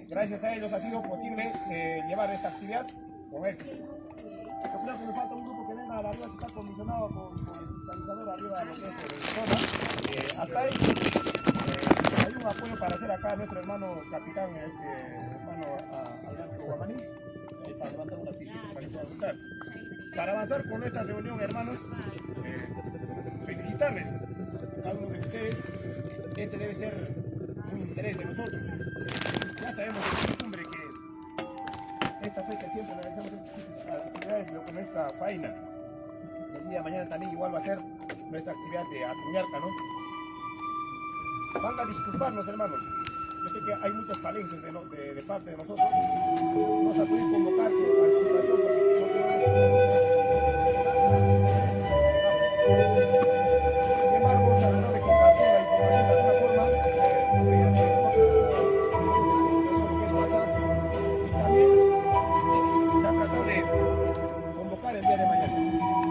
Gracias a ellos ha sido posible llevar esta actividad con éxito. Yo creo que nos falta un grupo que venga a la arriba que está comisionado con el fiscalizador arriba de lo que es zona. Hasta ahí hay un apoyo para hacer acá a nuestro hermano capitán, hermano Alberto Guamaní, para levantar una actividad para que pueda juntar. Para avanzar con esta reunión, hermanos, felicitarles a cada uno de ustedes. Este debe ser un interés de nosotros. Ya sabemos de costumbre que esta fecha siempre realizamos actividades con esta faena. El día de mañana también igual va a ser nuestra actividad de Atuñarca, ¿no? Van a disculparnos, hermanos. Yo sé que hay muchas falencias de parte de nosotros. No se ha podido convocar con anticipación porque no tenemos... Sin embargo, se ha tratado de compartir la información de alguna forma mediante lo que es WhatsApp. Y también se ha tratado de convocar el día de mañana.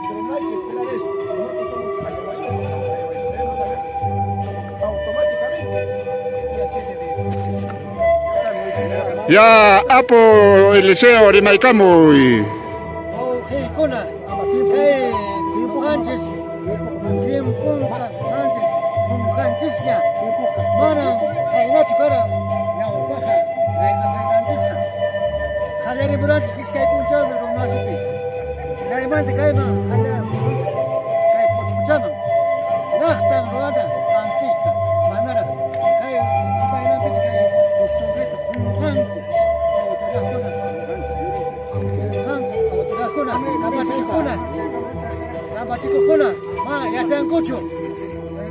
Pero no hay que esperar eso. Nosotros somos ayahuayos, no somos ayahuayos. Debemos saber automáticamente el día 7 de Ya apo Eliseo Rimaikamuy. Kuna antes tiempo antes antes mana kaina chukara ya opaha antes khalere burantes iskai punja no masipi kaima khala kai puchama nachtan roada antista manara kai baina piti kai costumbreta funganku Kuna, ma ya sean cocho.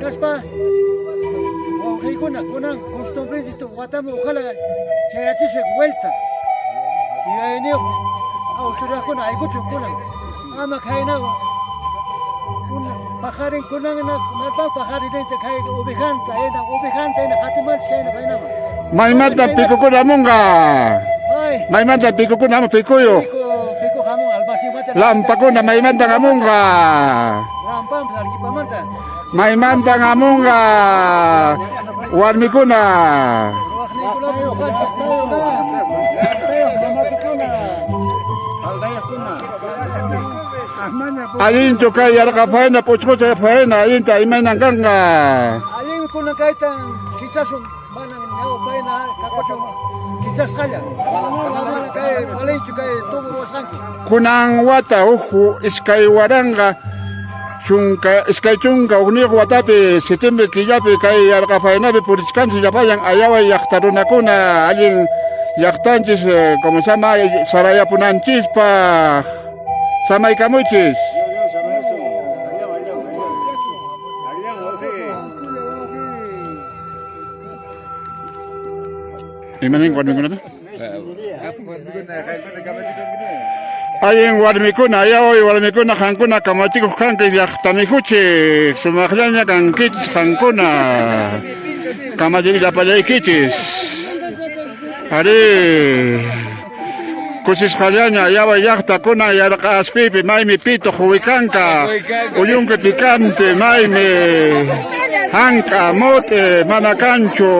Raspa. O que kuna costumbre esto guatamo ojalá cheyachi se vuelta. Y ahí no. Ausura kuna hay cocho kuna. Ama kaina. Kuna pajarin kuna na pajarin de kai obejanta ena khatiman kaina kaina. Maimata pico kuna munga. Maimata pico kuna mo picoyo. Lampa ko na may manda nga munga. May manda nga munga. Warmi ko na. Ayun to kay yara ka faena pochko sa faena ayun ta imay nang ganga. Ayun ko na kahit ang kisasong manang nao faena kakochong kisas kaya. Mana kay walay kay tuburo sangki. Kunang wata uhu iskay waranga chungka iskay chungka uni watape September kiyape kay yara faena be puriskan si yapa yang ayawa yaktaruna kuna aling yaktanchis como se llama saraya punanchis pa samay kamuchis imanin kwan minguna ba ayeng warmikuna ayaw warmikuna kankuna kamachiko kanke yaktamikuchi sumaklanya kankich kankuna kamachiko lapalay kichis ari kusis kallanya ayaw yakta kuna yaraka aspipi maymi pito huwikanka uyungke pikante maymi hanka mote manakancho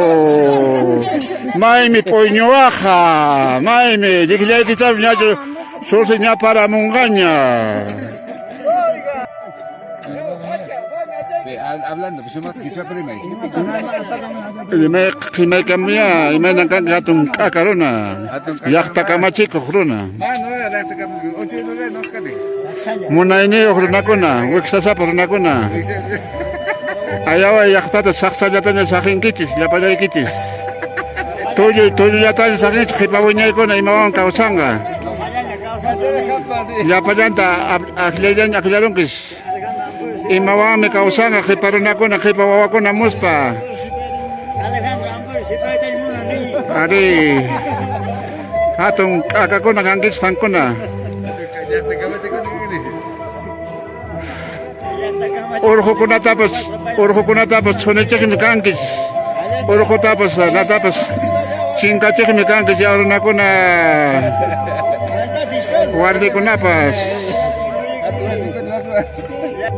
maymi poñoaja maymi diklay kitab nyacho sursinya para mungaña. Hablando, pues somos quizá primero. Imay kamya, imay nangkang atong kakarona. Yakta kamachiko krona. No, era ese que ocho no kade. Muna ini krona kuna, wiksasa krona kuna. Ayaw yakta ta saksa jatanya saking kitis, lapalay kitis. Tuyo jatanya saking kipawinya kuna imawang kausanga. Ya pajanta aklarong kis. Imawa me kausanga kiparuna ko na kipawawa ko na muspa. Ari atong kaka ko nakangkis fan ko na. Urho ko na tapos sunetche kimi kangkis. Urho tapos natapos singkache kimi kangkis ya na ko na. Wardi ko na pas.